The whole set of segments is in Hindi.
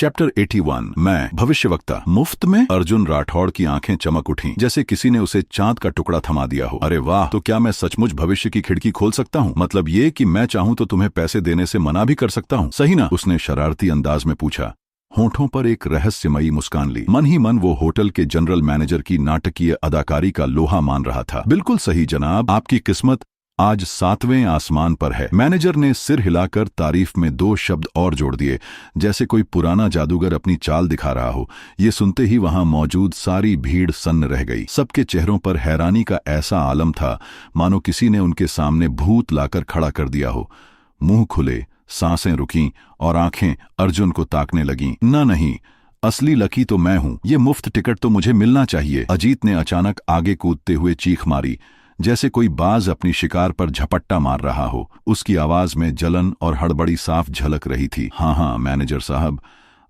चैप्टर 81 मैं भविष्यवक्ता। मुफ्त में? अर्जुन राठौड़ की आंखें चमक उठी जैसे किसी ने उसे चांद का टुकड़ा थमा दिया हो। अरे वाह, तो क्या मैं सचमुच भविष्य की खिड़की खोल सकता हूँ? मतलब ये कि मैं चाहूँ तो तुम्हें पैसे देने से मना भी कर सकता हूँ, सही ना? उसने शरारती अंदाज में पूछा। होठों पर एक रहस्यमयी मुस्कान ली। मन ही मन वो होटल के जनरल मैनेजर की नाटकीय अदाकारी का लोहा मान रहा था। बिल्कुल सही जनाब, आपकी किस्मत आज 7वें आसमान पर है। मैनेजर ने सिर हिलाकर तारीफ में 2 शब्द और जोड़ दिए, जैसे कोई पुराना जादूगर अपनी चाल दिखा रहा हो। ये सुनते ही वहां मौजूद सारी भीड़ सन्न रह गई। सबके चेहरों पर हैरानी का ऐसा आलम था मानो किसी ने उनके सामने भूत लाकर खड़ा कर दिया हो। मुंह खुले, सांसें रुकीं और आंखें अर्जुन को ताकने लगीं। नहीं, असली लकी तो मैं हूं। ये मुफ्त टिकट तो मुझे मिलना चाहिए। अजीत ने अचानक आगे कूदते हुए चीख मारी, जैसे कोई बाज अपनी शिकार पर झपट्टा मार रहा हो। उसकी आवाज में जलन और हड़बड़ी साफ झलक रही थी। हाँ मैनेजर साहब,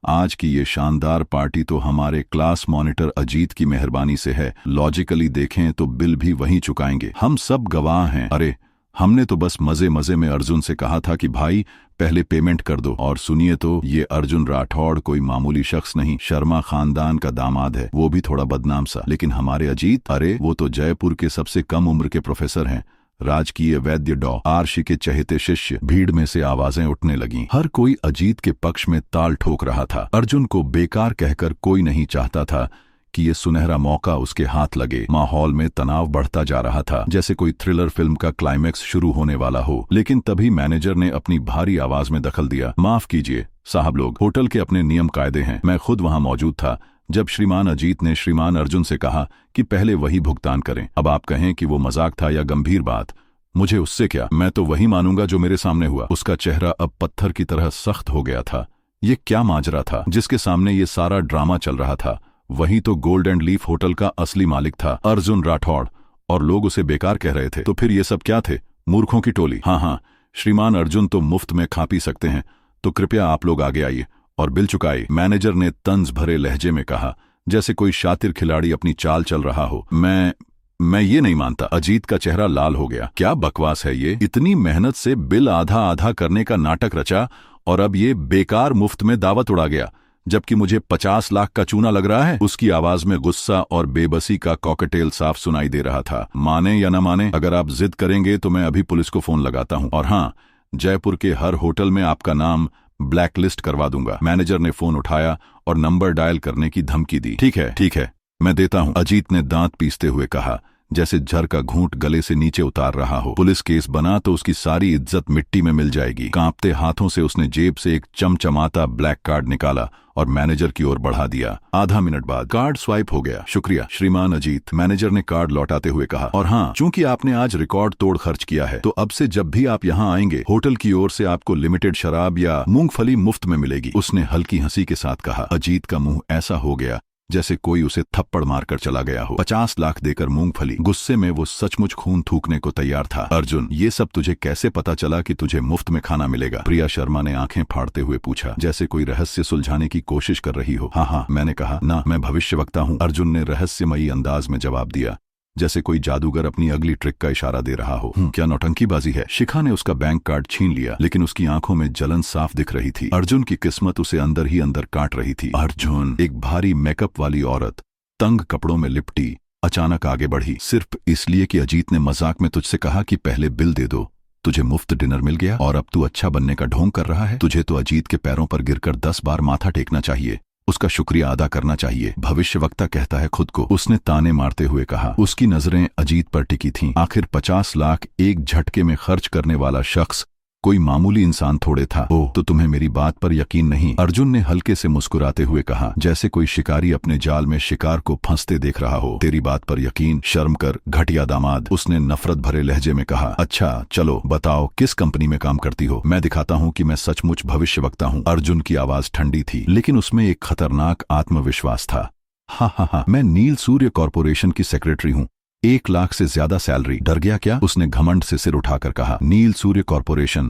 आज की ये शानदार पार्टी तो हमारे क्लास मॉनिटर अजीत की मेहरबानी से है। लॉजिकली देखें तो बिल भी वहीं चुकाएंगे, हम सब गवाह हैं। अरे हमने तो बस मजे मजे में अर्जुन से कहा था कि भाई पहले पेमेंट कर दो। और सुनिए तो, ये अर्जुन राठौड़ कोई मामूली शख्स नहीं, शर्मा खानदान का दामाद है, वो भी थोड़ा बदनाम सा। लेकिन हमारे अजीत, अरे वो तो जयपुर के सबसे कम उम्र के प्रोफेसर हैं, राजकीय वैद्य डॉ आरशी के चहेते शिष्य। भीड़ में से आवाजें उठने लगीं। हर कोई अजीत के पक्ष में ताल ठोक रहा था। अर्जुन को बेकार कहकर कोई नहीं चाहता था कि ये सुनहरा मौका उसके हाथ लगे। माहौल में तनाव बढ़ता जा रहा था, जैसे कोई थ्रिलर फिल्म का क्लाइमैक्स शुरू होने वाला हो। लेकिन तभी मैनेजर ने अपनी भारी आवाज में दखल दिया। माफ कीजिए साहब लोग, होटल के अपने नियम कायदे हैं। मैं खुद वहां मौजूद था जब श्रीमान अजीत ने श्रीमान अर्जुन से कहा कि पहले वही भुगतान करें। अब आप कहें कि वो मजाक था या गंभीर बात, मुझे उससे क्या, मैं तो वही मानूंगा जो मेरे सामने हुआ। उसका चेहरा अब पत्थर की तरह सख्त हो गया था। ये क्या माजरा था जिसके सामने ये सारा ड्रामा चल रहा था? वही तो गोल्ड एंड लीफ होटल का असली मालिक था, अर्जुन राठौड़, और लोग उसे बेकार कह रहे थे। तो फिर ये सब क्या थे? मूर्खों की टोली। हाँ, श्रीमान अर्जुन तो मुफ्त में खा पी सकते हैं, तो कृपया आप लोग आगे आइए और बिल चुकाइए, मैनेजर ने तंज भरे लहजे में कहा, जैसे कोई शातिर खिलाड़ी अपनी चाल चल रहा हो। मैं ये नहीं मानता। अजीत का चेहरा लाल हो गया। क्या बकवास है ये? इतनी मेहनत से बिल आधा आधा करने का नाटक रचा और अब ये बेकार मुफ्त में दावत उड़ा गया, जबकि मुझे 50 लाख का चूना लग रहा है। उसकी आवाज में गुस्सा और बेबसी का कॉकटेल साफ सुनाई दे रहा था। माने या न माने, अगर आप जिद करेंगे तो मैं अभी पुलिस को फोन लगाता हूं, और हाँ, जयपुर के हर होटल में आपका नाम ब्लैकलिस्ट करवा दूंगा। मैनेजर ने फोन उठाया और नंबर डायल करने की धमकी दी। ठीक है, मैं देता हूं, अजीत ने दांत पीसते हुए कहा, जैसे जर का घूंट गले से नीचे उतार रहा हो। पुलिस केस बना तो उसकी सारी इज्जत मिट्टी में मिल जाएगी। कांपते हाथों से उसने जेब से एक चमचमाता ब्लैक कार्ड निकाला और मैनेजर की ओर बढ़ा दिया। आधा मिनट बाद कार्ड स्वाइप हो गया। शुक्रिया श्रीमान अजीत, मैनेजर ने कार्ड लौटाते हुए कहा। और हाँ, चूंकि आपने आज रिकॉर्ड तोड़ खर्च किया है, तो अब से जब भी आप यहाँ आएंगे, होटल की ओर से आपको लिमिटेड शराब या मूंगफली मुफ्त में मिलेगी, उसने हल्की हंसी के साथ कहा। अजीत का मुंह ऐसा हो गया जैसे कोई उसे थप्पड़ मारकर चला गया हो। 50 लाख देकर मूंगफली। गुस्से में वो सचमुच खून थूकने को तैयार था। अर्जुन, ये सब तुझे कैसे पता चला कि तुझे मुफ्त में खाना मिलेगा? प्रिया शर्मा ने आंखें फाड़ते हुए पूछा, जैसे कोई रहस्य सुलझाने की कोशिश कर रही हो। हाँ, मैंने कहा ना, मैं भविष्यवक्ता हूँ, अर्जुन ने रहस्यमयी अंदाज में जवाब दिया, जैसे कोई जादूगर अपनी अगली ट्रिक का इशारा दे रहा हो। क्या नौटंकीबाजी है? शिखा ने उसका बैंक कार्ड छीन लिया, लेकिन उसकी आंखों में जलन साफ दिख रही थी। अर्जुन की किस्मत उसे अंदर ही अंदर काट रही थी। अर्जुन, एक भारी मेकअप वाली औरत तंग कपड़ों में लिपटी अचानक आगे बढ़ी। सिर्फ इसलिए कि अजीत ने मजाक में तुझसे कहा कि पहले बिल दे दो, तुझे मुफ्त डिनर मिल गया और अब तू अच्छा बनने का ढोंग कर रहा है? तुझे तो अजीत के पैरों पर गिरकर 10 बार माथा टेकना चाहिए, उसका शुक्रिया अदा करना चाहिए। भविष्यवक्ता कहता है खुद को, उसने ताने मारते हुए कहा। उसकी नजरें अजीत पर टिकी थीं। आखिर 50 लाख एक झटके में खर्च करने वाला शख्स कोई मामूली इंसान थोड़े था। ओह, तो तुम्हें मेरी बात पर यकीन नहीं? अर्जुन ने हल्के से मुस्कुराते हुए कहा, जैसे कोई शिकारी अपने जाल में शिकार को फंसते देख रहा हो। तेरी बात पर यकीन? शर्म कर घटिया दामाद, उसने नफरत भरे लहजे में कहा। अच्छा चलो बताओ, किस कंपनी में काम करती हो? मैं दिखाता हूँ कि मैं सचमुच भविष्यवक्ता हूँ। अर्जुन की आवाज ठंडी थी, लेकिन उसमें एक खतरनाक आत्मविश्वास था। हाँ, मैं नील सूर्य कॉर्पोरेशन की सेक्रेटरी हूँ, 1 लाख से ज्यादा सैलरी। डर गया क्या? उसने घमंड से सिर उठाकर कहा। नील सूर्य कॉर्पोरेशन,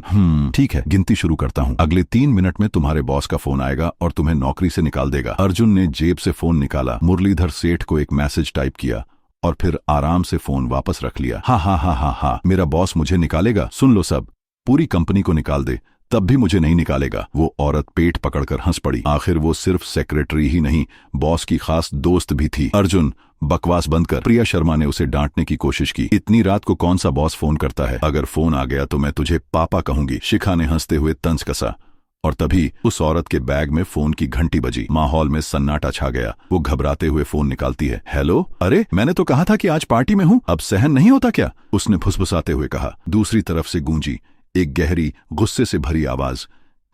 ठीक है, गिनती शुरू करता हूँ। अगले 3 मिनट में तुम्हारे बॉस का फोन आएगा और तुम्हें नौकरी से निकाल देगा। अर्जुन ने जेब से फोन निकाला, मुरलीधर सेठ को एक मैसेज टाइप किया और फिर आराम से फोन वापस रख लिया। हाँ, मेरा बॉस मुझे निकालेगा? सुन लो सब, पूरी कंपनी को निकाल दे, तब भी मुझे नहीं निकालेगा। वो औरत पेट पकड़कर हंस पड़ी। आखिर वो सिर्फ सेक्रेटरी ही नहीं, बॉस की खास दोस्त भी थी। अर्जुन, बकवास बंद कर। प्रिया शर्मा ने उसे डांटने की कोशिश की। इतनी रात को कौन सा बॉस फोन करता है? अगर फोन आ गया तो मैं तुझे पापा कहूंगी। शिखा ने हंसते हुए तंज कसा। और तभी उस औरत के बैग में फोन की घंटी बजी। माहौल में सन्नाटा छा गया। वो घबराते हुए फोन निकालती है। हेलो, अरे मैंने तो कहा था कि आज पार्टी में हूं, अब सहन नहीं होता क्या? उसने फुसफुसाते हुए कहा। दूसरी तरफ से गूंजी एक गहरी, गुस्से से भरी आवाज।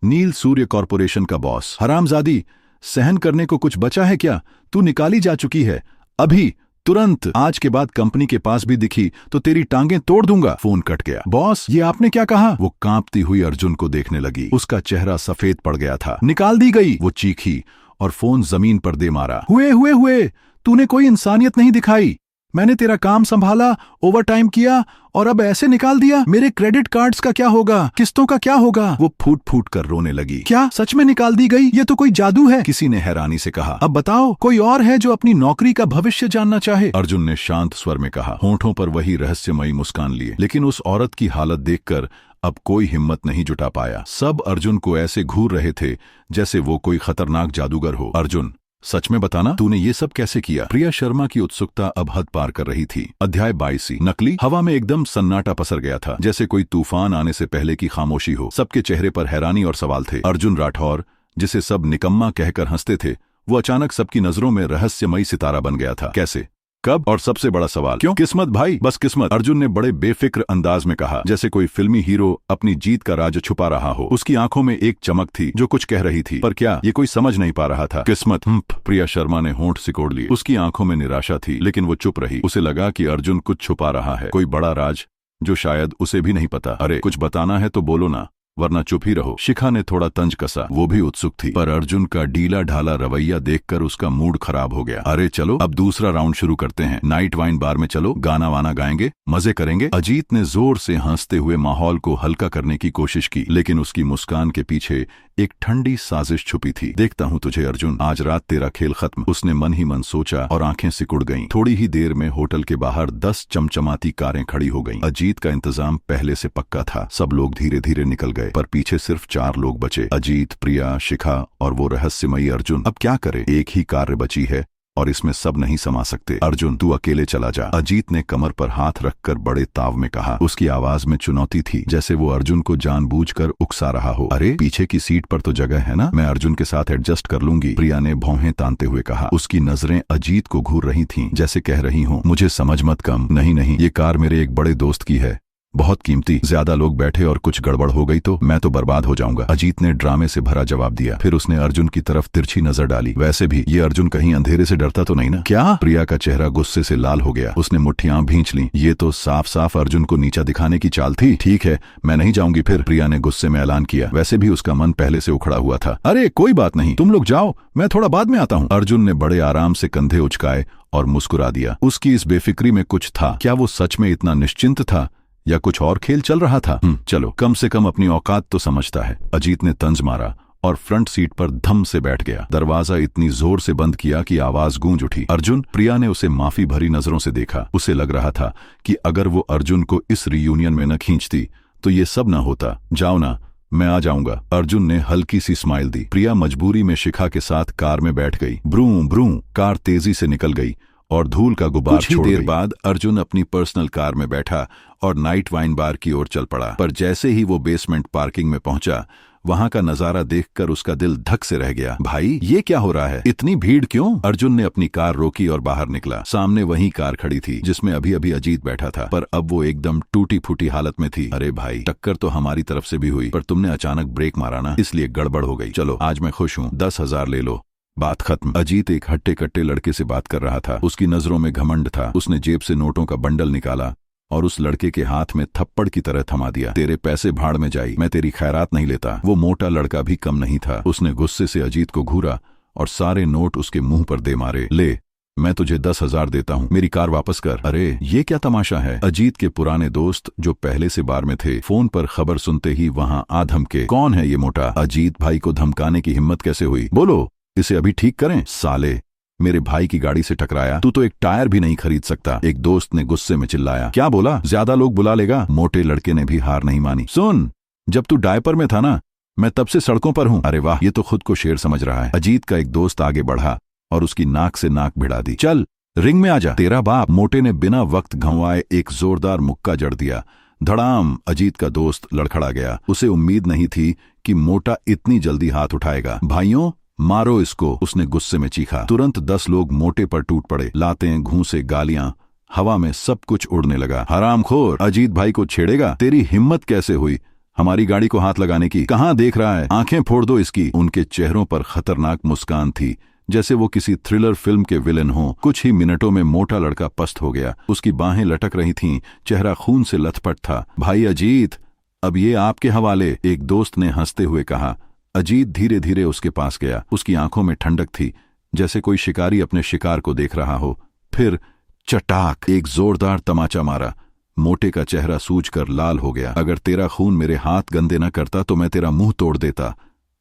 नील सूर्य कॉरपोरेशन का बॉस। हरामजादी, सहन करने को कुछ बचा है क्या? तू निकाली जा चुकी है। अभी, तुरंत। आज के बाद कंपनी के पास भी दिखी तो तेरी टांगें तोड़ दूंगा। फोन कट गया। बॉस, ये आपने क्या कहा? वो कांपती हुई अर्जुन को देखने लगी। उसका चेहरा सफेद पड़ गया था। निकाल दी गई, वो चीखी और फोन जमीन पर दे मारा। हुए तूने कोई इंसानियत नहीं दिखाई। मैंने तेरा काम संभाला, ओवरटाइम किया और अब ऐसे निकाल दिया। मेरे क्रेडिट कार्ड्स का क्या होगा? किस्तों का क्या होगा? वो फूट फूट कर रोने लगी। क्या सच में निकाल दी गई? ये तो कोई जादू है, किसी ने हैरानी से कहा। अब बताओ, कोई और है जो अपनी नौकरी का भविष्य जानना चाहे? अर्जुन ने शांत स्वर में कहा, होंठों पर वही रहस्यमयी मुस्कान लिए। लेकिन उस औरत की हालत देखकर अब कोई हिम्मत नहीं जुटा पाया। सब अर्जुन को ऐसे घूर रहे थे जैसे वो कोई खतरनाक जादूगर हो। अर्जुन, सच में बताना, तूने ये सब कैसे किया? प्रिया शर्मा की उत्सुकता अब हद पार कर रही थी। अध्याय 22। नकली। हवा में एकदम सन्नाटा पसर गया था, जैसे कोई तूफान आने से पहले की खामोशी हो। सबके चेहरे पर हैरानी और सवाल थे। अर्जुन राठौर, जिसे सब निकम्मा कहकर हंसते थे, वो अचानक सबकी नजरों में रहस्यमयी सितारा बन गया था। कैसे? कब? और सबसे बड़ा सवाल, क्यों? किस्मत भाई, बस किस्मत। अर्जुन ने बड़े बेफिक्र अंदाज में कहा, जैसे कोई फिल्मी हीरो अपनी जीत का राज छुपा रहा हो। उसकी आंखों में एक चमक थी जो कुछ कह रही थी, पर क्या, ये कोई समझ नहीं पा रहा था। किस्मत। प्रिया शर्मा ने होंठ सिकोड़ लिए। उसकी आंखों में निराशा थी, लेकिन वो चुप रही। उसे लगा कि अर्जुन कुछ छुपा रहा है, कोई बड़ा राज जो शायद उसे भी नहीं पता। अरे, कुछ बताना है तो बोलो ना, वरना चुप ही रहो। शिखा ने थोड़ा तंज कसा। वो भी उत्सुक थी, पर अर्जुन का ढीला ढाला रवैया देखकर उसका मूड खराब हो गया। अरे चलो, अब दूसरा राउंड शुरू करते हैं। नाइट वाइन बार में चलो, गाना वाना गाएंगे, मजे करेंगे। अजीत ने जोर से हंसते हुए माहौल को हल्का करने की कोशिश की, लेकिन उसकी मुस्कान के पीछे एक ठंडी साजिश छुपी थी। देखता हूं तुझे अर्जुन, आज रात तेरा खेल खत्म। उसने मन ही मन सोचा और आंखें सिकुड़ गईं। थोड़ी ही देर में होटल के बाहर 10 चमचमाती कारें खड़ी हो गईं। अजीत का इंतजाम पहले से पक्का था। सब लोग धीरे धीरे निकल गए, पर पीछे सिर्फ 4 लोग बचे। अजीत, प्रिया, शिखा और वो रहस्यमयी अर्जुन। अब क्या करे? एक ही कार बची है और इसमें सब नहीं समा सकते। अर्जुन, तू अकेले चला जा। अजीत ने कमर पर हाथ रखकर बड़े ताव में कहा। उसकी आवाज में चुनौती थी, जैसे वो अर्जुन को जानबूझकर उकसा रहा हो। अरे, पीछे की सीट पर तो जगह है ना, मैं अर्जुन के साथ एडजस्ट कर लूंगी, प्रिया ने भौहें तानते हुए कहा। उसकी नजरें अजीत को घूर रही थीं, जैसे कह रही हों, मुझे समझ मत कम। नहीं, ये कार मेरे एक बड़े दोस्त की है, बहुत कीमती। ज्यादा लोग बैठे और कुछ गड़बड़ हो गई तो मैं तो बर्बाद हो जाऊंगा। अजीत ने ड्रामे से भरा जवाब दिया। फिर उसने अर्जुन की तरफ तिरछी नजर डाली। वैसे भी ये अर्जुन कहीं अंधेरे से डरता तो नहीं ना? क्या? प्रिया का चेहरा गुस्से से लाल हो गया। उसने मुट्ठियां भींच लीं। ये तो साफ साफ अर्जुन को नीचा दिखाने की चाल थी। ठीक है, मैं नहीं जाऊंगी फिर, प्रिया ने गुस्से में ऐलान किया। वैसे भी उसका मन पहले से उखड़ा हुआ था। अरे कोई बात नहीं, तुम लोग जाओ, मैं थोड़ा बाद में आता हूँ। अर्जुन ने बड़े आराम से कंधे उचकाए और मुस्कुरा दिया। उसकी इस बेफिक्री में कुछ था। क्या वो सच में इतना निश्चिंत था या कुछ और खेल चल रहा था? चलो, कम से कम अपनी औकात तो समझता है। अजीत ने तंज मारा और फ्रंट सीट पर धम से बैठ गया। दरवाजा इतनी जोर से बंद किया कि आवाज गूंज उठी। अर्जुन। प्रिया ने उसे माफी भरी नजरों से देखा। उसे लग रहा था कि अगर वो अर्जुन को इस रियूनियन में न खींचती तो ये सब न होता। जाओ ना, मैं आ जाऊंगा। अर्जुन ने हल्की सी स्माइल दी। प्रिया मजबूरी में शिखा के साथ कार में बैठ गई। ब्रूं ब्रूं कार तेजी से निकल गई और धूल का गुबार छोड़ गई। देर बाद अर्जुन अपनी पर्सनल कार में बैठा और नाइट वाइन बार की ओर चल पड़ा। पर जैसे ही वो बेसमेंट पार्किंग में पहुंचा, वहां का नजारा देखकर उसका दिल धक से रह गया। भाई, ये क्या हो रहा है? इतनी भीड़ क्यों? अर्जुन ने अपनी कार रोकी और बाहर निकला। सामने वही कार खड़ी थी जिसमें अभी अभी अजीत बैठा था, पर अब वो एकदम टूटी फूटी हालत में थी। अरे भाई, टक्कर तो हमारी तरफ से भी हुई, पर तुमने अचानक ब्रेक मारा ना, इसलिए गड़बड़ हो गई। चलो, आज मैं खुश हूँ, 10,000 ले लो, बात खत्म। अजीत एक हट्टे कट्टे लड़के से बात कर रहा था। उसकी नजरों में घमंड था। उसने जेब से नोटों का बंडल निकाला और उस लड़के के हाथ में थप्पड़ की तरह थमा दिया। तेरे पैसे भाड़ में जाई, मैं तेरी खैरात नहीं लेता। वो मोटा लड़का भी कम नहीं था। उसने गुस्से से अजीत को घूरा और सारे नोट उसके मुंह पर दे मारे। ले, मैं तुझे 10,000 देता हूँ, मेरी कार वापस कर। अरे ये क्या तमाशा है? अजीत के पुराने दोस्त जो पहले से बार में थे, फोन पर खबर सुनते ही वहां आ धमके। कौन है ये मोटा? अजीत भाई को धमकाने की हिम्मत कैसे हुई? बोलो, इसे अभी ठीक करें। साले, मेरे भाई की गाड़ी से टकराया, तू तो एक टायर भी नहीं खरीद सकता, एक दोस्त ने गुस्से में चिल्लाया। क्या बोला? ज्यादा लोग बुला लेगा। मोटे लड़के ने भी हार नहीं मानी। सुन, जब तू डायपर में था ना, मैं तब से सड़कों पर हूँ। अरे वाह, ये तो खुद को शेर समझ रहा है। अजीत का एक दोस्त आगे बढ़ा और उसकी नाक से नाक भिड़ा दी। चल रिंग में आजा। तेरा बाप। मोटे ने बिना वक्त गंवाए एक जोरदार मुक्का जड़ दिया। धड़ाम। अजीत का दोस्त लड़खड़ा गया। उसे उम्मीद नहीं थी कि मोटा इतनी जल्दी हाथ उठाएगा। भाइयों मारो इसको, उसने गुस्से में चीखा। तुरंत 10 लोग मोटे पर टूट पड़े। लातें, घूंसे, गालियां, हवा में सब कुछ उड़ने लगा। हरामखोर, अजीत भाई को छेड़ेगा? तेरी हिम्मत कैसे हुई हमारी गाड़ी को हाथ लगाने की? कहां देख रहा है? आंखें फोड़ दो इसकी। उनके चेहरों पर खतरनाक मुस्कान थी, जैसे वो किसी थ्रिलर फिल्म के विलेन हों। कुछ ही मिनटों में मोटा लड़का पस्त हो गया। उसकी बाहें लटक रही थीं, चेहरा खून से लथपथ था। भाई अजीत, अब ये आपके हवाले, एक दोस्त ने हंसते हुए कहा। अजीत धीरे धीरे उसके पास गया। उसकी आंखों में ठंडक थी, जैसे कोई शिकारी अपने शिकार को देख रहा हो। फिर चटाक, एक जोरदार तमाचा मारा। मोटे का चेहरा सूजकर लाल हो गया। अगर तेरा खून मेरे हाथ गंदे न करता तो मैं तेरा मुंह तोड़ देता।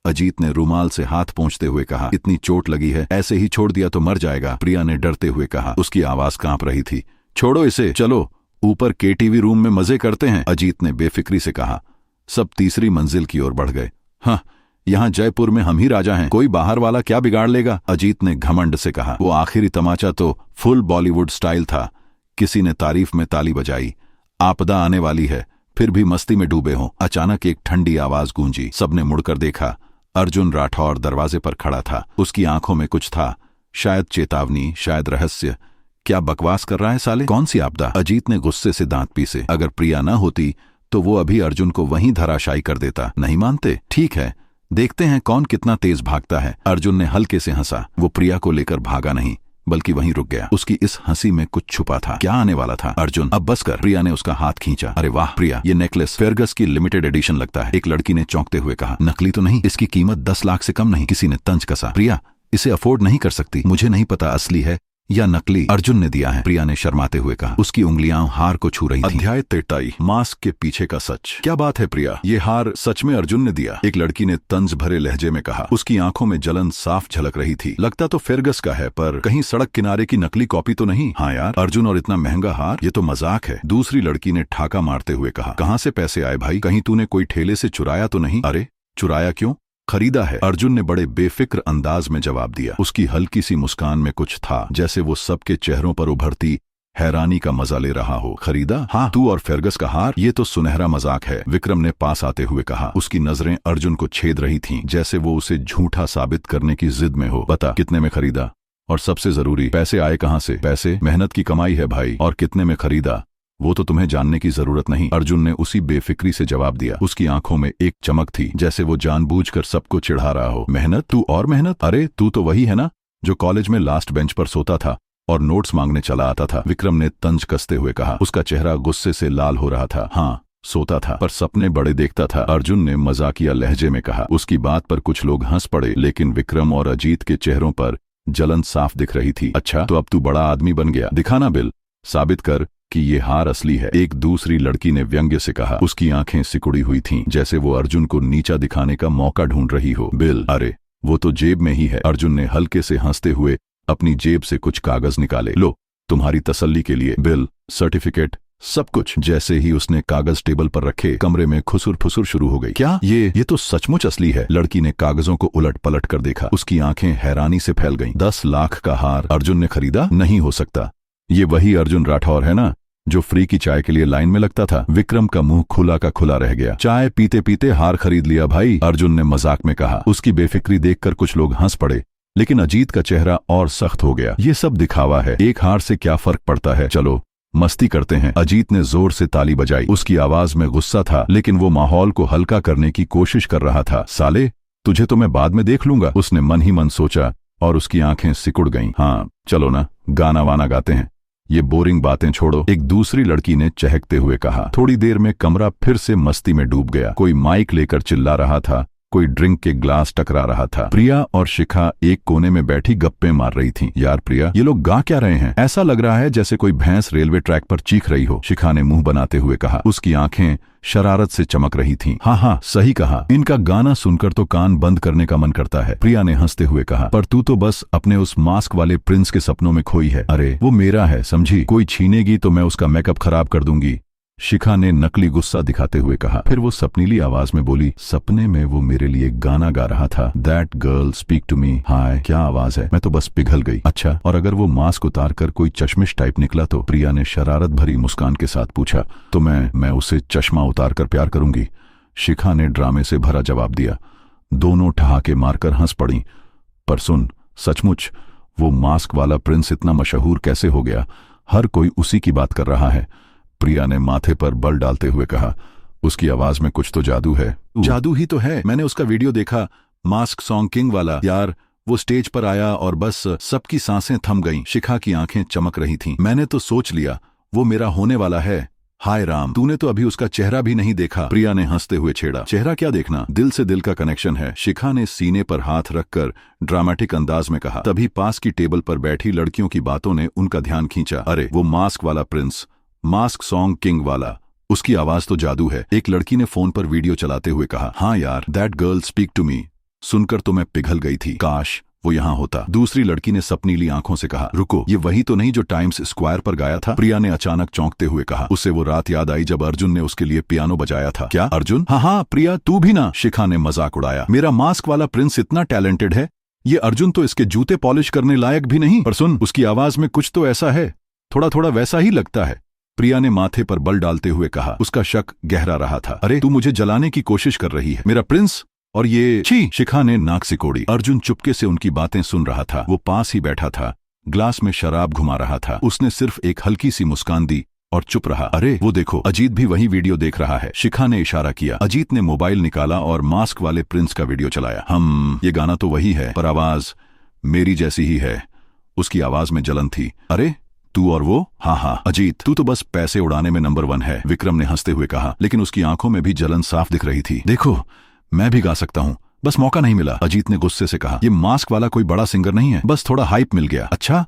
अजीत ने रुमाल से हाथ पोंछते हुए कहा। इतनी चोट लगी है, ऐसे ही छोड़ दिया तो मर जाएगा, प्रिया ने डरते हुए कहा। उसकी आवाज कांप रही थी। छोड़ो इसे, चलो ऊपर केटीवी रूम में मजे करते हैं, अजीत ने बेफिक्री से कहा। सब तीसरी मंजिल की ओर बढ़ गए। हाँ, यहाँ जयपुर में हम ही राजा हैं, कोई बाहर वाला क्या बिगाड़ लेगा, अजीत ने घमंड से कहा। वो आखिरी तमाचा तो फुल बॉलीवुड स्टाइल था। किसी ने तारीफ में ताली बजाई। आपदा आने वाली है, फिर भी मस्ती में डूबे हों। अचानक एक ठंडी आवाज गूंजी। सबने मुड़कर देखा। अर्जुन राठौर दरवाजे पर खड़ा था। उसकी आंखों में कुछ था, शायद चेतावनी, शायद रहस्य। क्या बकवास कर रहा है साले? कौन सी आपदा? अजीत ने गुस्से से दांत पीसे। अगर प्रिया न होती तो वो अभी अर्जुन को वहीं धराशायी कर देता। नहीं मानते? ठीक है, देखते हैं कौन कितना तेज भागता है। अर्जुन ने हल्के से हंसा। वो प्रिया को लेकर भागा नहीं, बल्कि वहीं रुक गया। उसकी इस हंसी में कुछ छुपा था। क्या आने वाला था? अर्जुन, अब बस कर। प्रिया ने उसका हाथ खींचा। अरे वाह प्रिया, ये नेकलेस फेरगस की लिमिटेड एडिशन लगता है, एक लड़की ने चौंकते हुए कहा। नकली तो नहीं? इसकी कीमत 10 लाख से कम नहीं, किसी ने तंज कसा। प्रिया, इसे अफोर्ड नहीं कर सकती। मुझे नहीं पता असली है या नकली, अर्जुन ने दिया है, प्रिया ने शर्माते हुए कहा। उसकी उंगलियां हार को छू रही थीं। अध्याय 43, मास्क के पीछे का सच। क्या बात है प्रिया, ये हार सच में अर्जुन ने दिया? एक लड़की ने तंज भरे लहजे में कहा। उसकी आंखों में जलन साफ झलक रही थी। लगता तो फेरगस का है, पर कहीं सड़क किनारे की नकली कॉपी तो नहीं? हाँ यार अर्जुन, और इतना महंगा हार, ये तो मजाक है, दूसरी लड़की ने ठाका मारते हुए कहा। कहाँ से पैसे आए भाई? कहीं तूने कोई ठेले से चुराया तो नहीं? अरे चुराया क्यों, खरीदा है, अर्जुन ने बड़े बेफिक्र अंदाज में जवाब दिया। उसकी हल्की सी मुस्कान में कुछ था, जैसे वो सबके चेहरों पर उभरती हैरानी का मजा ले रहा हो। खरीदा? हाँ, तू और फेरगस का हार? ये तो सुनहरा मजाक है, विक्रम ने पास आते हुए कहा। उसकी नजरें अर्जुन को छेद रही थीं, जैसे वो उसे झूठा साबित करने की जिद में हो। बता, कितने में खरीदा? और सबसे जरूरी, पैसे आए कहाँ से? पैसे मेहनत की कमाई है भाई। और कितने में खरीदा वो तो तुम्हें जानने की जरूरत नहीं, अर्जुन ने उसी बेफिक्री से जवाब दिया। उसकी आंखों में एक चमक थी, जैसे वो जानबूझकर सबको चिढ़ा रहा हो। मेहनत? तू और मेहनत? अरे तू तो वही है ना जो कॉलेज में लास्ट बेंच पर सोता था और नोट्स मांगने चला आता था, विक्रम ने तंज कसते हुए कहा। उसका चेहरा गुस्से से लाल हो रहा था। हाँ, सोता था, पर सपने बड़े देखता था, अर्जुन ने मजाकिया लहजे में कहा। उसकी बात पर कुछ लोग हंस पड़े, लेकिन विक्रम और अजीत के चेहरों पर जलन साफ दिख रही थी। अच्छा, तो अब तू बड़ा आदमी बन गया, दिखाना बिल, साबित कर कि ये हार असली है, एक दूसरी लड़की ने व्यंग्य से कहा। उसकी आंखें सिकुड़ी हुई थीं, जैसे वो अर्जुन को नीचा दिखाने का मौका ढूंढ रही हो। बिल? अरे वो तो जेब में ही है, अर्जुन ने हल्के से हंसते हुए अपनी जेब से कुछ कागज निकाले। लो, तुम्हारी तसल्ली के लिए, बिल, सर्टिफिकेट, सब कुछ। जैसे ही उसने कागज टेबल पर रखे, कमरे में खुसुर फुसुर शुरू हो गई। क्या ये तो सचमुच असली है, लड़की ने कागजों को उलट पलट कर देखा। उसकी आंखें हैरानी से फैल गईं। 10 लाख का हार अर्जुन ने खरीदा? नहीं हो सकता, ये वही अर्जुन राठौर है ना जो फ्री की चाय के लिए लाइन में लगता था? विक्रम का मुंह खुला का खुला रह गया। चाय पीते पीते हार खरीद लिया भाई, अर्जुन ने मजाक में कहा। उसकी बेफिक्री देखकर कुछ लोग हंस पड़े, लेकिन अजीत का चेहरा और सख्त हो गया। ये सब दिखावा है, एक हार से क्या फर्क पड़ता है, चलो मस्ती करते हैं। अजीत ने जोर से ताली बजाई। उसकी आवाज में गुस्सा था, लेकिन वो माहौल को हल्का करने की कोशिश कर रहा था। साले, तुझे तो मैं बाद में देख लूंगा, उसने मन ही मन सोचा, और उसकी आंखें सिकुड़ गईं। हाँ चलो ना, गाना वाना गाते हैं, ये बोरिंग बातें छोड़ो, एक दूसरी लड़की ने चहकते हुए कहा। थोड़ी देर में कमरा फिर से मस्ती में डूब गया। कोई माइक लेकर चिल्ला रहा था, कोई ड्रिंक के ग्लास टकरा रहा था। प्रिया और शिखा एक कोने में बैठी गप्पे मार रही थीं। यार प्रिया, ये लोग गा क्या रहे हैं? ऐसा लग रहा है जैसे कोई भैंस रेलवे ट्रैक पर चीख रही हो, शिखा ने मुंह बनाते हुए कहा। उसकी आंखें शरारत से चमक रही थीं। हाँ, सही कहा, इनका गाना सुनकर तो कान बंद करने का मन करता है, प्रिया ने हंसते हुए कहा। पर तू तो बस अपने उस मास्क वाले प्रिंस के सपनों में खोई है। अरे वो मेरा है, समझी? कोई छीनेगी तो मैं उसका मेकअप खराब कर दूंगी, शिखा ने नकली गुस्सा दिखाते हुए कहा। फिर वो सपनीली आवाज में बोली, सपने में वो मेरे लिए गाना गा रहा था। That girl speak to me. Hi, क्या आवाज है। मैं तो बस पिघल गई। अच्छा, और अगर वो मास्क उतार कर कोई चश्मिश टाइप निकला तो? प्रिया ने शरारत भरी मुस्कान के साथ पूछा। तो मैं उसे चश्मा उतार कर प्यार करूंगी। शिखा ने ड्रामे से भरा जवाब दिया। दोनों ठहाके मारकर हंस पड़ी। पर सुन, सचमुच वो मास्क वाला प्रिंस इतना मशहूर कैसे हो गया? हर कोई उसी की बात कर रहा है। प्रिया ने माथे पर बल डालते हुए कहा। उसकी आवाज में कुछ तो जादू है। जादू ही तो है। मैंने उसका वीडियो देखा, मास्क सॉन्ग किंग वाला। यार, वो स्टेज पर आया और बस सबकी सांसें थम गईं। शिखा की आंखें चमक रही थीं। मैंने तो सोच लिया वो मेरा होने वाला है। हाय राम, तूने तो अभी उसका चेहरा भी नहीं देखा। प्रिया ने हंसते हुए छेड़ा। चेहरा क्या देखना, दिल से दिल का कनेक्शन है। शिखा ने सीने पर हाथ रखकर ड्रामेटिक अंदाज में कहा। तभी पास की टेबल पर बैठी लड़कियों की बातों ने उनका ध्यान खींचा। अरे, वो मास्क वाला प्रिंस, मास्क सॉन्ग किंग वाला, उसकी आवाज तो जादू है। एक लड़की ने फोन पर वीडियो चलाते हुए कहा। हाँ यार, that girl speak to me. सुनकर तो मैं पिघल गई थी। काश वो यहाँ होता। दूसरी लड़की ने सपनीली आंखों से कहा। रुको, ये वही तो नहीं जो टाइम्स स्क्वायर पर गाया था? प्रिया ने अचानक चौंकते हुए कहा। उसे वो रात याद आई जब अर्जुन ने उसके लिए पियानो बजाया था। क्या अर्जुन? हाँ, प्रिया तू भी ना। शिखा ने मजाक उड़ाया। मेरा मास्क वाला प्रिंस इतना टैलेंटेड है, ये अर्जुन तो इसके जूते पॉलिश करने लायक भी नहीं। पर सुन, उसकी आवाज में कुछ तो ऐसा है, थोड़ा थोड़ा वैसा ही लगता है। प्रिया ने माथे पर बल डालते हुए कहा। उसका शक गहरा रहा था। अरे, तू मुझे जलाने की कोशिश कर रही है? मेरा प्रिंस और ये? छी! शिखा ने नाक सिकोड़ी। अर्जुन चुपके से उनकी बातें सुन रहा था। वो पास ही बैठा था, ग्लास में शराब घुमा रहा था। उसने सिर्फ एक हल्की सी मुस्कान दी और चुप रहा। अरे वो देखो, अजीत भी वही वीडियो देख रहा है। शिखा ने इशारा किया। अजीत ने मोबाइल निकाला और मास्क वाले प्रिंस का वीडियो चलाया। ये गाना तो वही है, पर आवाज मेरी जैसी ही है। उसकी आवाज में जलन थी। अरे तू और वो? हाँ, अजीत, तू तो बस पैसे उड़ाने में नंबर 1 है, विक्रम ने हंसते हुए कहा। लेकिन उसकी आंखों में भी जलन साफ दिख रही थी। देखो, मैं भी गा सकता हूँ, बस मौका नहीं मिला, अजीत ने गुस्से से कहा। ये मास्क वाला कोई बड़ा सिंगर नहीं है, बस थोड़ा हाइप मिल गया। अच्छा,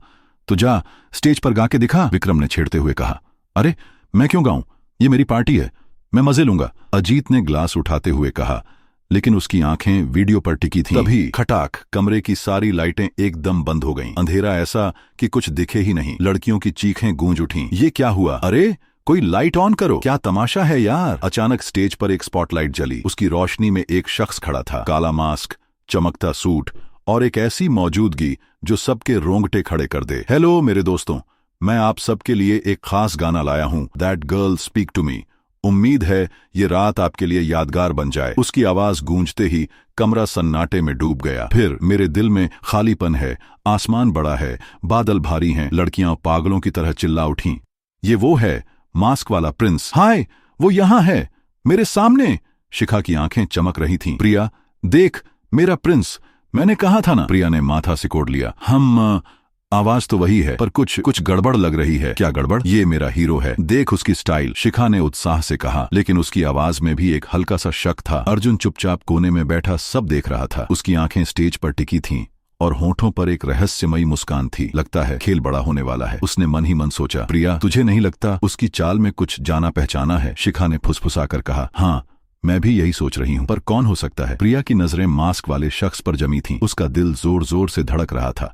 तो जा स्टेज पर गा के दिखा, विक्रम ने छेड़ते हुए कहा। अरे मैं क्यों गाऊं, ये मेरी पार्टी है, मैं मजे लूंगा, अजीत ने ग्लास उठाते हुए कहा। लेकिन उसकी आंखें वीडियो पर टिकी थीं। तभी खटाक, कमरे की सारी लाइटें एकदम बंद हो गईं। अंधेरा ऐसा कि कुछ दिखे ही नहीं। लड़कियों की चीखें गूंज उठीं। ये क्या हुआ? अरे कोई लाइट ऑन करो, क्या तमाशा है यार। अचानक स्टेज पर एक स्पॉटलाइट जली। उसकी रोशनी में एक शख्स खड़ा था। काला मास्क, चमकता सूट और एक ऐसी मौजूदगी जो सबके रोंगटे खड़े कर दे। हेलो मेरे दोस्तों, मैं आप सबके लिए एक खास गाना लाया हूं, that girl speak to me. उम्मीद है ये रात आपके लिए यादगार बन जाए। उसकी आवाज गूंजते ही कमरा सन्नाटे में डूब गया। फिर मेरे दिल में खालीपन है, आसमान बड़ा है, बादल भारी हैं। लड़कियां पागलों की तरह चिल्ला उठीं। ये वो है मास्क वाला प्रिंस। हाय, वो यहां है मेरे सामने। शिखा की आंखें चमक रही थीं। प्रिया देख, मेरा प्रिंस, मैंने कहा था ना। प्रिया ने माथा सिकोड़ लिया। आवाज तो वही है, पर कुछ गड़बड़ लग रही है। क्या गड़बड़? ये मेरा हीरो है, देख उसकी स्टाइल, शिखा ने उत्साह से कहा। लेकिन उसकी आवाज में भी एक हल्का सा शक था। अर्जुन चुपचाप कोने में बैठा सब देख रहा था। उसकी आंखें स्टेज पर टिकी थीं और होठों पर एक रहस्यमयी मुस्कान थी। लगता है खेल बड़ा होने वाला है, उसने मन ही मन सोचा। प्रिया, तुझे नहीं लगता उसकी चाल में कुछ जाना पहचाना है? शिखा ने फुसफुसाकर कहा। हाँ, मैं भी यही सोच रही हूँ, पर कौन हो सकता है? प्रिया की नजरें मास्क वाले शख्स पर जमी थीं। उसका दिल जोर जोर से धड़क रहा था।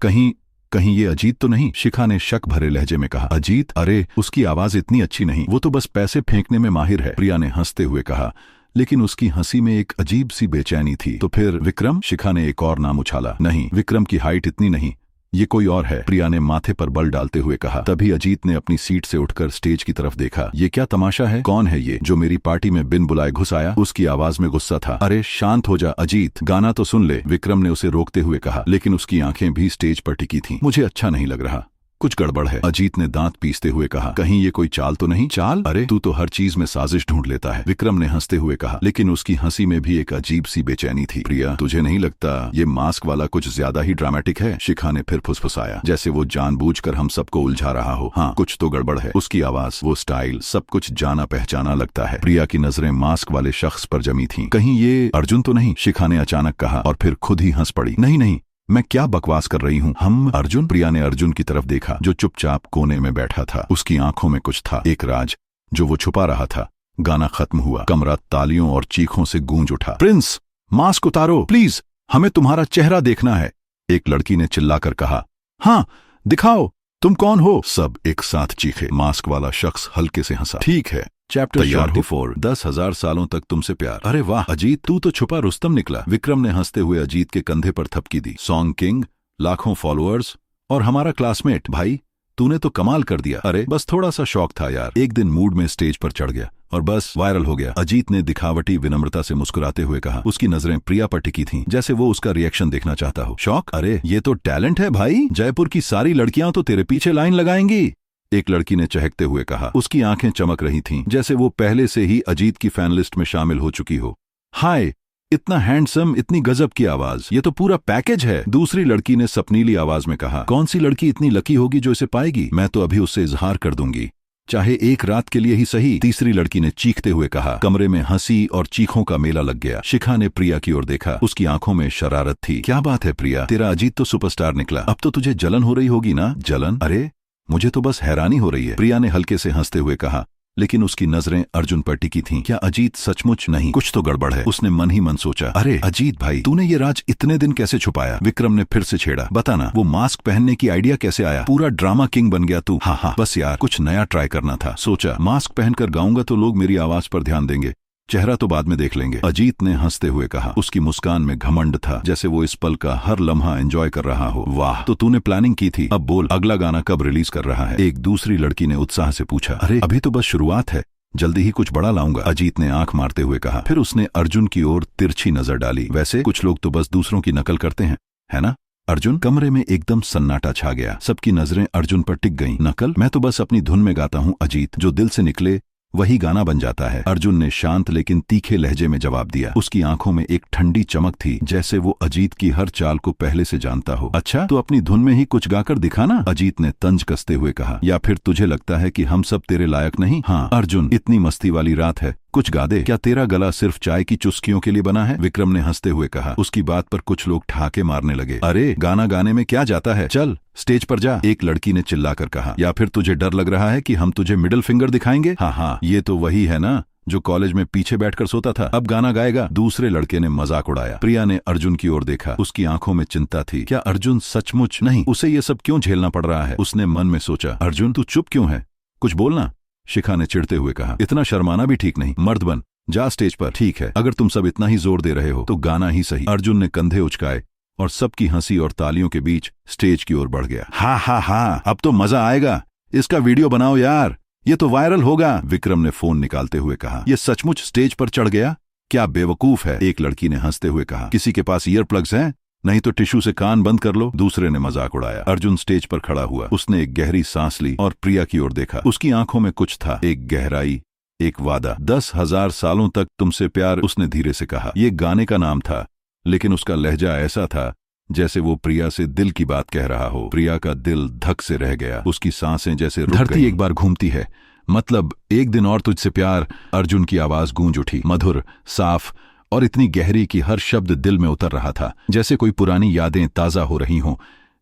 कहीं ये अजीत तो नहीं? शिखा ने शक भरे लहजे में कहा। अजीत? अरे उसकी आवाज इतनी अच्छी नहीं, वो तो बस पैसे फेंकने में माहिर है, प्रिया ने हंसते हुए कहा। लेकिन उसकी हंसी में एक अजीब सी बेचैनी थी। तो फिर विक्रम? शिखा ने एक और नाम उछाला। नहीं, विक्रम की हाइट इतनी नहीं, ये कोई और है, प्रिया ने माथे पर बल डालते हुए कहा। तभी अजीत ने अपनी सीट से उठकर स्टेज की तरफ देखा। ये क्या तमाशा है? कौन है ये जो मेरी पार्टी में बिन बुलाए घुस आया? उसकी आवाज में गुस्सा था। अरे शांत हो जा अजीत, गाना तो सुन ले, विक्रम ने उसे रोकते हुए कहा। लेकिन उसकी आंखें भी स्टेज पर टिकी थीं। मुझे अच्छा नहीं लग रहा, कुछ गड़बड़ है, अजीत ने दांत पीसते हुए कहा। कहीं ये कोई चाल तो नहीं? चाल? अरे तू तो हर चीज में साजिश ढूंढ लेता है, विक्रम ने हंसते हुए कहा। लेकिन उसकी हंसी में भी एक अजीब सी बेचैनी थी। प्रिया, तुझे नहीं लगता ये मास्क वाला कुछ ज्यादा ही ड्रामेटिक है? शिखा ने फिर फुसफुसाया, जैसे वो जानबूझकर हम सबको उलझा रहा हो। हाँ, कुछ तो गड़बड़ है। उसकी आवाज, वो स्टाइल, सब कुछ जाना पहचाना लगता है। प्रिया की नजरें मास्क वाले शख्स पर जमी थीं। कहीं ये अर्जुन तो नहीं? शिखा ने अचानक कहा और फिर खुद ही हंस पड़ी। नहीं, मैं क्या बकवास कर रही हूँ। अर्जुन? प्रिया ने अर्जुन की तरफ देखा जो चुपचाप कोने में बैठा था। उसकी आंखों में कुछ था, एक राज जो वो छुपा रहा था। गाना खत्म हुआ, कमरा तालियों और चीखों से गूंज उठा। प्रिंस, मास्क उतारो प्लीज, हमें तुम्हारा चेहरा देखना है, एक लड़की ने चिल्लाकर कहा। हाँ दिखाओ, तुम कौन हो? सब एक साथ चीखे। मास्क वाला शख्स हल्के से हंसा। ठीक है, चैप्टर 44 10,000 सालों तक तुमसे प्यार। अरे वाह अजीत, तू तो छुपा रुस्तम निकला। विक्रम ने हंसते हुए अजीत के कंधे पर थपकी दी। सॉन्ग किंग, लाखों फॉलोअर्स और हमारा क्लासमेट। भाई तूने तो कमाल कर दिया। अरे बस थोड़ा सा शौक था यार, एक दिन मूड में स्टेज पर चढ़ गया और बस वायरल हो गया। अजीत ने दिखावटी विनम्रता से मुस्कुराते हुए कहा। उसकी नजरें प्रिया पर टिकी थीं, जैसे वो उसका रिएक्शन देखना चाहता हो। शौक? अरे ये तो टैलेंट है भाई, जयपुर की सारी लड़कियां तो तेरे पीछे लाइन लगाएंगी, एक लड़की ने चहकते हुए कहा। उसकी आंखें चमक रही थीं, जैसे वो पहले से ही अजीत की फैन लिस्ट में शामिल हो चुकी हो। हाय, इतना हैंडसम, इतनी गजब की आवाज, ये तो पूरा पैकेज है, दूसरी लड़की ने सपनीली आवाज में कहा। कौन सी लड़की इतनी लकी होगी जो इसे पाएगी? मैं तो अभी उससे इजहार कर दूंगी, चाहे एक रात के लिए ही सही, तीसरी लड़की ने चीखते हुए कहा। कमरे में हंसी और चीखों का मेला लग गया। शिखा ने प्रिया की ओर देखा, उसकी आंखों में शरारत थी। क्या बात है प्रिया, तेरा अजीत तो सुपरस्टार निकला, अब तो तुझे जलन हो रही होगी ना? जलन? अरे मुझे तो बस हैरानी हो रही है, प्रिया ने हल्के से हंसते हुए कहा, लेकिन उसकी नजरें अर्जुन पर टिकी थीं। क्या अजीत सचमुच? नहीं, कुछ तो गड़बड़ है, उसने मन ही मन सोचा। अरे अजीत भाई, तूने ये राज इतने दिन कैसे छुपाया? विक्रम ने फिर से छेड़ा। बताना, वो मास्क पहनने की आइडिया कैसे आया? पूरा ड्रामा किंग बन गया तू। हाँ, बस यार कुछ नया ट्राई करना था, सोचा मास्क पहनकर गाऊंगा तो लोग मेरी आवाज पर ध्यान देंगे, चेहरा तो बाद में देख लेंगे, अजीत ने हंसते हुए कहा। उसकी मुस्कान में घमंड था, जैसे वो इस पल का हर लम्हा एंजॉय कर रहा हो। वाह, तो तूने प्लानिंग की थी। अब बोल, अगला गाना कब रिलीज कर रहा है? एक दूसरी लड़की ने उत्साह से पूछा। अरे अभी तो बस शुरुआत है, जल्दी ही कुछ बड़ा लाऊंगा, अजीत ने आंख मारते हुए कहा। फिर उसने अर्जुन की ओर तिरछी नजर डाली। वैसे कुछ लोग तो बस दूसरों की नकल करते हैं, है ना अर्जुन? कमरे में एकदम सन्नाटा छा गया, सबकी नजरें अर्जुन पर टिक गईं। नकल? मैं तो बस अपनी धुन में गाता हूं अजीत, जो दिल से निकले वही गाना बन जाता है, अर्जुन ने शांत लेकिन तीखे लहजे में जवाब दिया। उसकी आंखों में एक ठंडी चमक थी, जैसे वो अजीत की हर चाल को पहले से जानता हो। अच्छा, तो अपनी धुन में ही कुछ गाकर दिखाना, अजीत ने तंज कसते हुए कहा। या फिर तुझे लगता है कि हम सब तेरे लायक नहीं? हाँ अर्जुन, इतनी मस्ती वाली रात है, कुछ गा दे। क्या तेरा गला सिर्फ चाय की चुस्कियों के लिए बना है? विक्रम ने हंसते हुए कहा। उसकी बात पर कुछ लोग ठहाके मारने लगे। अरे गाना गाने में क्या जाता है, चल स्टेज पर जा, एक लड़की ने चिल्लाकर कहा। या फिर तुझे डर लग रहा है कि हम तुझे मिडिल फिंगर दिखाएंगे? हाँ, ये तो वही है ना जो कॉलेज में पीछे बैठकर सोता था, अब गाना गाएगा? दूसरे लड़के ने मजाक उड़ाया। प्रिया ने अर्जुन की ओर देखा, उसकी आंखों में चिंता थी। क्या अर्जुन सचमुच? नहीं, उसे ये सब क्यों झेलना पड़ रहा है? उसने मन में सोचा। अर्जुन तू चुप क्यों है, कुछ बोलना, शिखा ने चिढ़ते हुए कहा। इतना शर्माना भी ठीक नहीं, मर्द बन, जा स्टेज पर। ठीक है, अगर तुम सब इतना ही जोर दे रहे हो तो गाना ही सही। अर्जुन ने कंधे उचकाए और सबकी हंसी और तालियों के बीच स्टेज की ओर बढ़ गया। हाँ, अब तो मजा आएगा, इसका वीडियो बनाओ यार, ये तो वायरल होगा, विक्रम ने फोन निकालते हुए कहा। ये सचमुच स्टेज पर चढ़ गया? क्या बेवकूफ है, एक लड़की ने हंसते हुए कहा। किसी के पास ईयर प्लग्स हैं? नहीं तो टिश्यू से कान बंद कर लो, दूसरे ने मजाक उड़ाया। अर्जुन स्टेज पर खड़ा हुआ, उसने एक गहरी सांस ली और प्रिया की ओर देखा। उसकी आंखों में कुछ था, एक गहराई, एक वादा। 10,000 सालों तक तुमसे प्यार, उसने धीरे से कहा। ये गाने का नाम था, लेकिन उसका लहजा ऐसा था जैसे वो प्रिया से दिल की बात कह रहा हो। प्रिया का दिल धक से रह गया, उसकी सांसें जैसे रुक गईं। धरती एक बार घूमती है, मतलब एक दिन और तुझसे प्यार, अर्जुन की आवाज गूंज उठी, मधुर, साफ और इतनी गहरी कि हर शब्द दिल में उतर रहा था, जैसे कोई पुरानी यादें ताजा हो रही हों,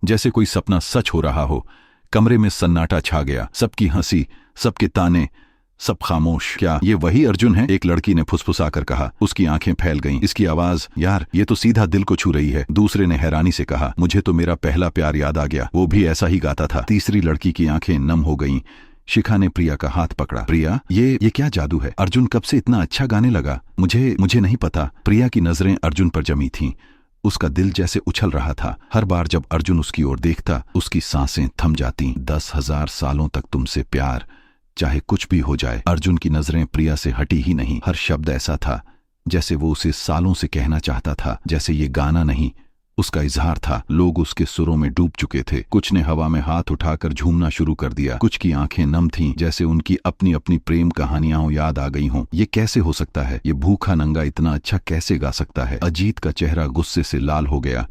जैसे कोई सपना सच हो रहा हो। कमरे में सन्नाटा छा गया, सबकी हंसी, सबके ताने, सब खामोश। क्या ये वही अर्जुन है? एक लड़की ने फुसफुसाकर कहा। उसकी आंखें फैल गईं। इसकी आवाज, यार ये तो सीधा दिल को छू रही है, दूसरे ने हैरानी से कहा। मुझे तो मेरा पहला प्यार याद आ गया, वो भी ऐसा ही गाता था। तीसरी लड़की की आंखें नम हो गईं। शिखा ने प्रिया का हाथ पकड़ा। प्रिया, ये क्या जादू है? अर्जुन कब से इतना अच्छा गाने लगा? मुझे नहीं पता। प्रिया की नजरें अर्जुन पर जमी थीं, उसका दिल जैसे उछल रहा था। हर बार जब अर्जुन उसकी ओर देखता, उसकी सांसें थम जाती। 10,000 सालों तक तुमसे प्यार, चाहे कुछ भी हो जाए। अर्जुन की नजरें प्रिया से हटी ही नहीं। हर शब्द ऐसा था जैसे वो उसे सालों से कहना चाहता था, जैसे ये गाना नहीं, उसका इजहार था। लोग उसके सुरों में डूब चुके थे, कुछ ने हवा में हाथ उठाकर झूमना शुरू कर दिया, कुछ की आंखें नम थीं, जैसे उनकी अपनी अपनी प्रेम कहानियां याद आ गई हों। ये कैसे हो सकता है? ये भूखा नंगा इतना अच्छा कैसे गा सकता है? अजीत का चेहरा गुस्से से लाल हो गया,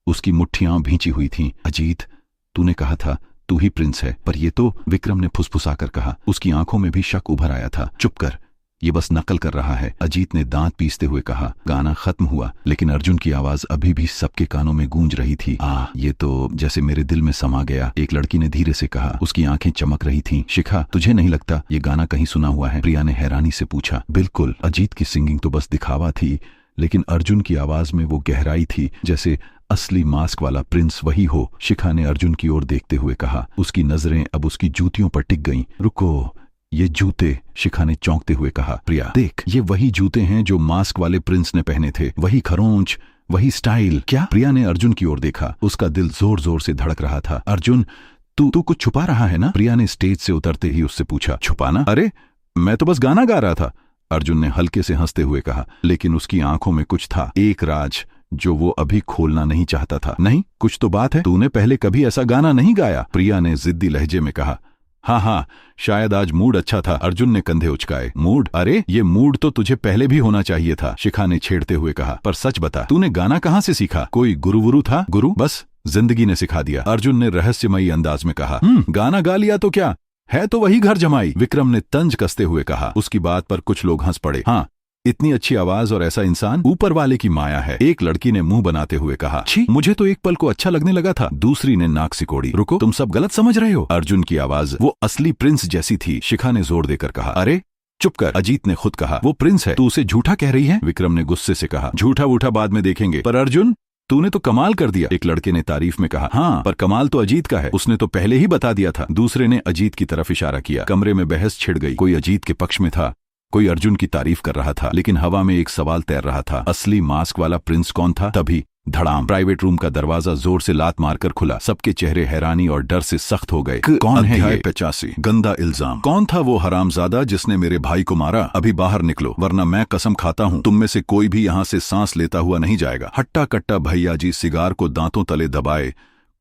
उसकी मुट्ठियां भींची हुई थीं। अजीत, तूने कहा था तू ही प्रिंस है, पर ये तो, विक्रम ने फुसफुसाकर कहा। उसकी आंखों में भी शक उभर आया था। चुप कर, ये बस नकल कर रहा है, अजीत ने दांत पीसते हुए कहा। गाना खत्म हुआ, लेकिन अर्जुन की आवाज अभी भी सबके कानों में गूंज रही थी। ये तो जैसे मेरे दिल में समा गया, एक लड़की ने धीरे से कहा। उसकी आंखें चमक रही थीं। शिखा, तुझे नहीं लगता ये गाना कहीं सुना हुआ है? प्रिया ने हैरानी से पूछा। बिल्कुल, अजीत की सिंगिंग तो बस दिखावा थी, लेकिन अर्जुन की आवाज में वो गहराई थी, जैसे असली मास्क वाला प्रिंस वही हो। शिखा ने अर्जुन की ओर देखते हुए कहा। उसकी नजरें अब उसकी जूतियों पर टिक गईं। रुको, ये जूते, शिखा ने चौंकते हुए कहा। प्रिया, देख, ये वही जूते हैं जो मास्क वाले प्रिंस ने पहने थे, वही खरोंच, वही स्टाइल। क्या? प्रिया ने अर्जुन की ओर देखा। उसका दिल जोर जोर से धड़क रहा था। अर्जुन, तू कुछ छुपा रहा है ना? प्रिया ने स्टेज से उतरते ही उससे पूछा। छुपाना? अरे मैं तो बस गाना गा रहा था, अर्जुन ने हल्के से हंसते हुए कहा। लेकिन उसकी आंखों में कुछ था, एक राज जो वो अभी खोलना नहीं चाहता था। नहीं, कुछ तो बात है, तूने पहले कभी ऐसा गाना नहीं गाया, प्रिया ने जिद्दी लहजे में कहा। हाँ, शायद आज मूड अच्छा था, अर्जुन ने कंधे उचकाए। मूड? अरे ये मूड तो तुझे पहले भी होना चाहिए था, शिखा ने छेड़ते हुए कहा। पर सच बता, तूने गाना कहाँ से सीखा? कोई गुरु था? गुरु? बस जिंदगी ने सिखा दिया, अर्जुन ने रहस्यमयी अंदाज में कहा। गाना गा लिया तो क्या है, तो वही घर जमाई, विक्रम ने तंज कसते हुए कहा। उसकी बात पर कुछ लोग हंस पड़े। हाँ, इतनी अच्छी आवाज और ऐसा इंसान, ऊपर वाले की माया है, एक लड़की ने मुंह बनाते हुए कहा। छी, मुझे तो एक पल को अच्छा लगने लगा था, दूसरी ने नाक सिकोड़ी। रुको, तुम सब गलत समझ रहे हो, अर्जुन की आवाज वो असली प्रिंस जैसी थी, शिखा ने जोर देकर कहा। अरे चुप कर, अजीत ने खुद कहा। वो प्रिंस है, तू उसे झूठा कह रही है, विक्रम ने गुस्से से कहा। झूठा वूठा बाद में देखेंगे, पर अर्जुन तूने तो कमाल कर दिया, एक लड़के ने तारीफ में कहा। हाँ, पर कमाल तो अजीत का है, उसने तो पहले ही बता दिया था, दूसरे ने अजीत की तरफ इशारा किया। कमरे में बहस छिड़ गई, कोई अजीत के पक्ष में था, कोई अर्जुन की तारीफ कर रहा था, लेकिन हवा में एक सवाल तैर रहा था, असली मास्क वाला प्रिंस कौन था? तभी धड़ाम, प्राइवेट रूम का दरवाजा जोर से लात मारकर खुला। सबके चेहरे हैरानी और डर से सख्त हो गए। कौन है ये? 85, गंदा इल्जाम। कौन था वो हरामजादा जिसने मेरे भाई को मारा? अभी बाहर निकलो, वरना मैं कसम खाता हूँ तुम में से कोई भी यहाँ से सांस लेता हुआ नहीं जाएगा। हट्टा कट्टा भैया जी सिगार को दांतों तले दबाए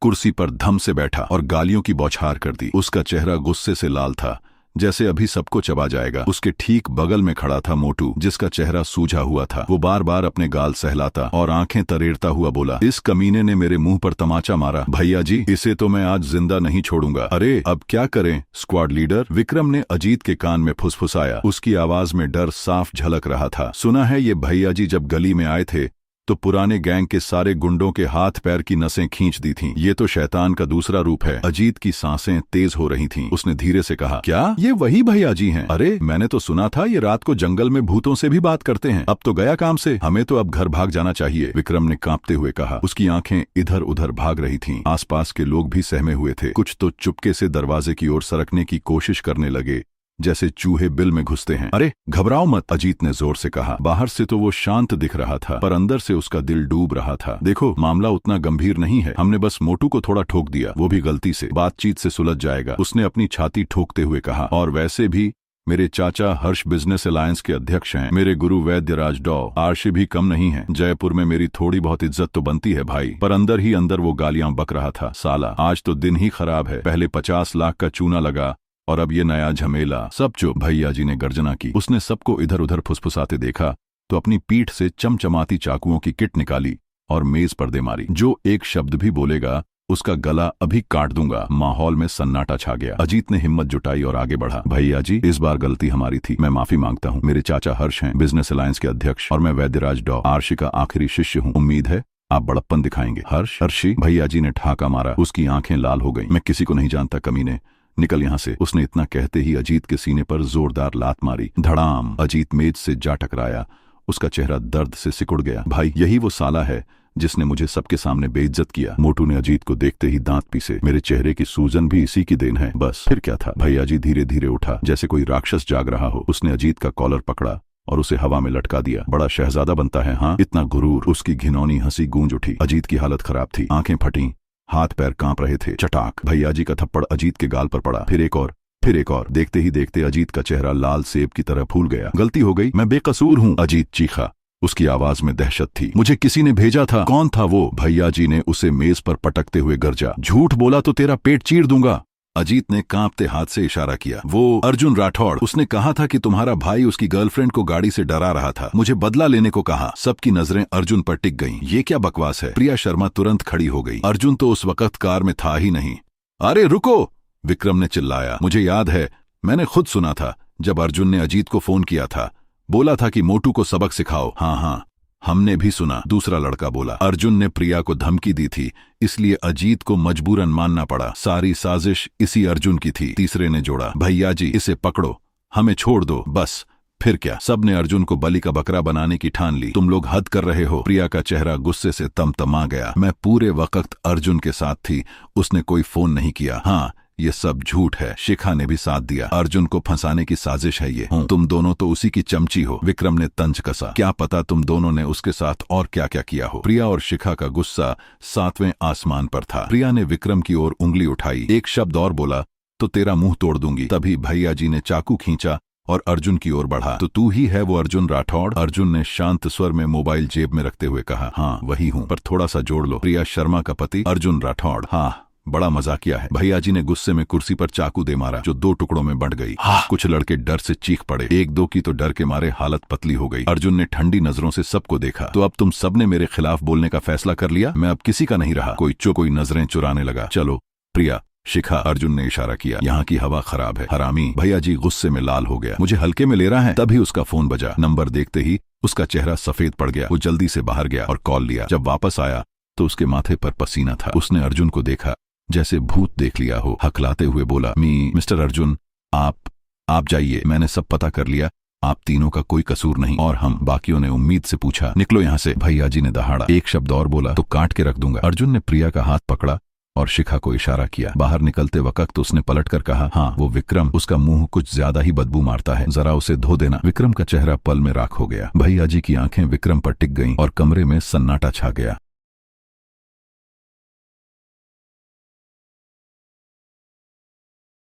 कुर्सी पर धम से बैठा और गालियों की बौछार कर दी। उसका चेहरा गुस्से से लाल था, जैसे अभी सबको चबा जाएगा। उसके ठीक बगल में खड़ा था मोटू, जिसका चेहरा सूझा हुआ था। वो बार बार अपने गाल सहलाता और आंखें तरेरता हुआ बोला, इस कमीने ने मेरे मुंह पर तमाचा मारा, भैया जी इसे तो मैं आज जिंदा नहीं छोड़ूंगा। अरे अब क्या करें स्क्वाड लीडर? विक्रम ने अजीत के कान में फुसफुसाया। उसकी आवाज में डर साफ झलक रहा था। सुना है ये भैया जी जब गली में आए थे तो पुराने गैंग के सारे गुंडों के हाथ पैर की नसें खींच दी थीं। ये तो शैतान का दूसरा रूप है। अजीत की सांसें तेज हो रही थीं। उसने धीरे से कहा, क्या ये वही भैया जी हैं? अरे मैंने तो सुना था ये रात को जंगल में भूतों से भी बात करते हैं। अब तो गया काम से, हमें तो अब घर भाग जाना चाहिए, विक्रम ने कांपते हुए कहा। उसकी आंखें इधर उधर भाग रही थीं। आसपास के लोग भी सहमे हुए थे। कुछ तो चुपके से दरवाजे की ओर सरकने की कोशिश करने लगे, जैसे चूहे बिल में घुसते हैं। अरे घबराओ मत, अजीत ने जोर से कहा। बाहर से तो वो शांत दिख रहा था, पर अंदर से उसका दिल डूब रहा था। देखो, मामला उतना गंभीर नहीं है, हमने बस मोटू को थोड़ा ठोक दिया, वो भी गलती से, बातचीत से सुलझ जाएगा, उसने अपनी छाती ठोकते हुए कहा। और वैसे भी मेरे चाचा हर्ष बिजनेस अलायंस के अध्यक्ष हैं, मेरे गुरु वैद्यराज डॉ आरशी भी कम नहीं है। जयपुर में मेरी थोड़ी बहुत इज्जत तो बनती है भाई। पर अंदर ही अंदर वो गालियां बक रहा था। साला आज तो दिन ही खराब है, पहले 50 लाख का चूना लगा और अब ये नया झमेला। सब चुप, भैया जी ने गर्जना की। उसने सबको इधर उधर फुसफुसाते देखा तो अपनी पीठ से चमचमाती चाकुओं की किट निकाली और मेज पर दे मारी। जो एक शब्द भी बोलेगा उसका गला अभी काट दूंगा। माहौल में सन्नाटा छा गया। अजीत ने हिम्मत जुटाई और आगे बढ़ा। भैया जी इस बार गलती हमारी थी, मैं माफी मांगता हूँ। मेरे चाचा हर्ष हैं बिजनेस अलायंस के अध्यक्ष और मैं वैद्यराज डॉ आरशी का आखिरी शिष्य हूँ। उम्मीद है आप बड़प्पन दिखाएंगे। हर्षी, भैया जी ने ठहाका मारा। उसकी आंखें लाल हो गईं। मैं किसी को नहीं जानता कमीने, निकल यहां से। उसने इतना कहते ही अजीत के सीने पर जोरदार लात मारी। धड़ाम, अजीत मेज से जा टकराया। उसका चेहरा दर्द से सिकुड़ गया। भाई यही वो साला है जिसने मुझे सबके सामने बेइज्जत किया। मोटू ने अजीत को देखते ही दांत पीसे। मेरे चेहरे की सूजन भी इसी की देन है। बस फिर क्या था? भैया जी धीरे धीरे उठा, जैसे कोई राक्षस जाग रहा हो। उसने अजीत का कॉलर पकड़ा और उसे हवा में लटका दिया। बड़ा शहजादा बनता है हाँ, इतना गुरूर। उसकी घिनौनी हंसी गूंज उठी। अजीत की हालत खराब थी, आंखें फटी, हाथ पैर कांप रहे थे। चटाक, भैया जी का थप्पड़ अजीत के गाल पर पड़ा। फिर एक और, फिर एक और। देखते ही देखते अजीत का चेहरा लाल सेब की तरह फूल गया। गलती हो गई, मैं बेकसूर हूँ, अजीत चीखा। उसकी आवाज में दहशत थी। मुझे किसी ने भेजा था। कौन था वो? भैया जी ने उसे मेज पर पटकते हुए गरजा। झूठ बोला तो तेरा पेट चीर दूंगा। अजीत ने कांपते हाथ से इशारा किया। वो अर्जुन राठौड़, उसने कहा था कि तुम्हारा भाई उसकी गर्लफ्रेंड को गाड़ी से डरा रहा था, मुझे बदला लेने को कहा। सबकी नजरें अर्जुन पर टिक गईं। ये क्या बकवास है? प्रिया शर्मा तुरंत खड़ी हो गई। अर्जुन तो उस वक्त कार में था ही नहीं। अरे रुको, विक्रम ने चिल्लाया। मुझे याद है, मैंने खुद सुना था जब अर्जुन ने अजीत को फोन किया था, बोला था कि मोटू को सबक सिखाओ। हाँ, हमने भी सुना, दूसरा लड़का बोला। अर्जुन ने प्रिया को धमकी दी थी, इसलिए अजीत को मजबूरन मानना पड़ा। सारी साजिश इसी अर्जुन की थी, तीसरे ने जोड़ा। भैया जी इसे पकड़ो, हमें छोड़ दो बस। फिर क्या? सबने अर्जुन को बलि का बकरा बनाने की ठान ली। तुम लोग हद कर रहे हो। प्रिया का चेहरा गुस्से से तमतमा गया। मैं पूरे वक्त अर्जुन के साथ थी, उसने कोई फोन नहीं किया। हाँ, ये सब झूठ है। शिखा ने भी साथ दिया। अर्जुन को फंसाने की साजिश है ये। तुम दोनों तो उसी की चमची हो। विक्रम ने तंज कसा। क्या पता तुम दोनों ने उसके साथ और क्या क्या किया हो। प्रिया और शिखा का गुस्सा 7वें आसमान पर था। प्रिया ने विक्रम की ओर उंगली उठाई, एक शब्द और बोला तो तेरा मुंह तोड़ दूंगी। तभी भैया जी ने चाकू खींचा और अर्जुन की ओर बढ़ा। तो तू ही है वो अर्जुन राठौड़? अर्जुन ने शांत स्वर में मोबाइल जेब में रखते हुए कहा, हाँ वही हूँ, पर थोड़ा सा जोड़ लो। प्रिया शर्मा का पति अर्जुन राठौड़। हाँ, बड़ा मजाकिया है। भैया जी ने गुस्से में कुर्सी पर चाकू दे मारा, जो 2 टुकड़ों में बंट गई। कुछ लड़के डर से चीख पड़े। 1-2 की तो डर के मारे हालत पतली हो गई। अर्जुन ने ठंडी नजरों से सबको देखा। तो अब तुम सबने मेरे खिलाफ बोलने का फैसला कर लिया? मैं अब किसी का नहीं रहा। कोई नजरें चुराने लगा। चलो प्रिया, शिखा, अर्जुन ने इशारा किया। यहाँ की हवा खराब है। हरामी। भैया जी गुस्से में लाल हो गया। मुझे हल्के में ले रहा है? तभी उसका फोन बजा। नंबर देखते ही उसका चेहरा सफेद पड़ गया। वो जल्दी से बाहर गया और कॉल लिया। जब वापस आया तो उसके माथे पर पसीना था। उसने अर्जुन को देखा जैसे भूत देख लिया हो। हकलाते हुए बोला, मिस्टर अर्जुन, आप जाइए, मैंने सब पता कर लिया। आप तीनों का कोई कसूर नहीं। और हम? बाकियों ने उम्मीद से पूछा। निकलो यहाँ से। भैया जी ने दहाड़ा। एक शब्द और बोला तो काट के रख दूंगा। अर्जुन ने प्रिया का हाथ पकड़ा और शिखा को इशारा किया। बाहर निकलते वक्त उसने पलटकर कहा, हाँ वो विक्रम, उसका मुंह कुछ ज्यादा ही बदबू मारता है, जरा उसे धो देना। विक्रम का चेहरा पल में राख हो गया। भैया जी की आंखें विक्रम पर टिक गईं और कमरे में सन्नाटा छा गया।